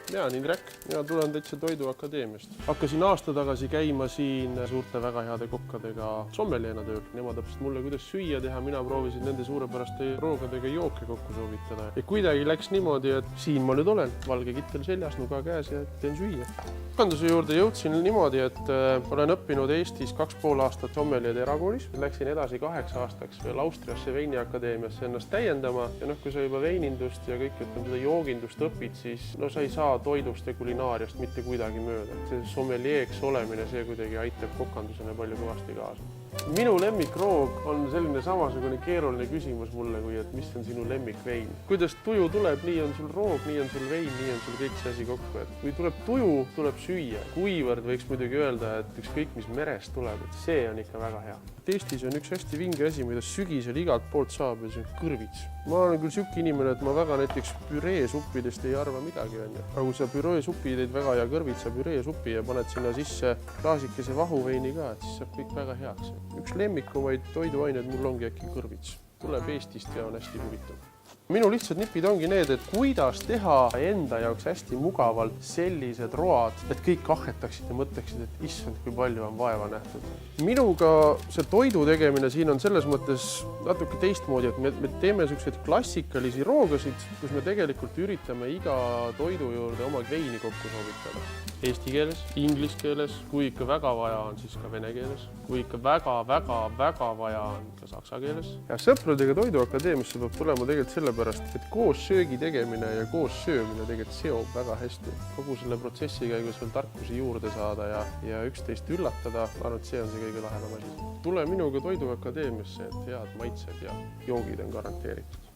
Mina olen Indrek, mina tulen täitsa Toiduakadeemiast. Hakkasin aasta tagasi käima siin suurte väga heade kokkadega sommeljeena tööl. Nemad õppisid mulle, kuidas süüa teha, mina proovisin nende suurepäraste roogadega jooke kokku soovitada. Ja kuidagi läks niimoodi, et siin ma nüüd olen, valge kittel seljas, nuga käes ja teen süüa. Kokanduse juurde jõudsin niimoodi, et olen õppinud Eestis 2,5 aastat sommeljeede erakoolis. Läksin edasi 8 aastaks veel Austriasse veiniakadeemiasse ennast täiendama. Ja kui sa juba veinindust ja kõik seda joogindust õpid, siis sa ei saa toidust ja kulinaariast mitte kuidagi mööda. See sommeljeeks olemine, see kuidagi aitab kokandusena palju kõvasti kaasa. Minu lemmikroog on selline samasugune keeruline küsimus mulle, kui et mis on sinu lemmikvein. Kuidas tuju tuleb, nii on sul roog, nii on sul vein, nii on sul kõik see asi kokku. Et kui tuleb tuju, tuleb süüa. Kuivõrd võiks muidugi öelda, et ükskõik mis merest tuleb, et see on ikka väga hea. Eestis on üks hästi vinge asi, mida sügisel igalt poolt saab ja see on kõrvits. Ma olen küll siuke inimene, et ma väga näiteks püreesuppidest ei arva midagi. Aga kui sa püreesuppi teed väga hea kõrvitsa püreesuppi ja paned sinna sisse klaasikese vahuveini ka, et siis saab kõik väga heaks. Üks lemmikumaid toiduaineid mul ongi äkki kõrvits. Tuleb Eestist ja on hästi huvitav. Minu lihtsad nipid ongi need, et kuidas teha enda jaoks hästi mugavalt sellised road, et kõik kahhetaksid ja mõtleksid, et issand, kui palju on vaeva nähtud. Minuga see toidu tegemine siin on selles mõttes natuke teistmoodi, et me teeme selliseid klassikalisi roogasid, kus me tegelikult üritame iga toidu juurde oma veini kokku soovitada. Eesti keeles, inglise keeles, kui ikka väga vaja on, siis ka vene keeles, kui ikka väga vaja on ka saksa keeles. Ja sõpradega Toiduakadeemiasse peab tulema tegelikult sellepärast, et koos söögi tegemine ja koos söömine tegelikult seob väga hästi. Kogu selle protsessi käigus veel tarkusi juurde saada ja üksteist üllatada, arvan, et see on see kõige lahedam asi. Tule minuga Toiduakadeemiasse, et head maitsed ja joogid on garanteeritud.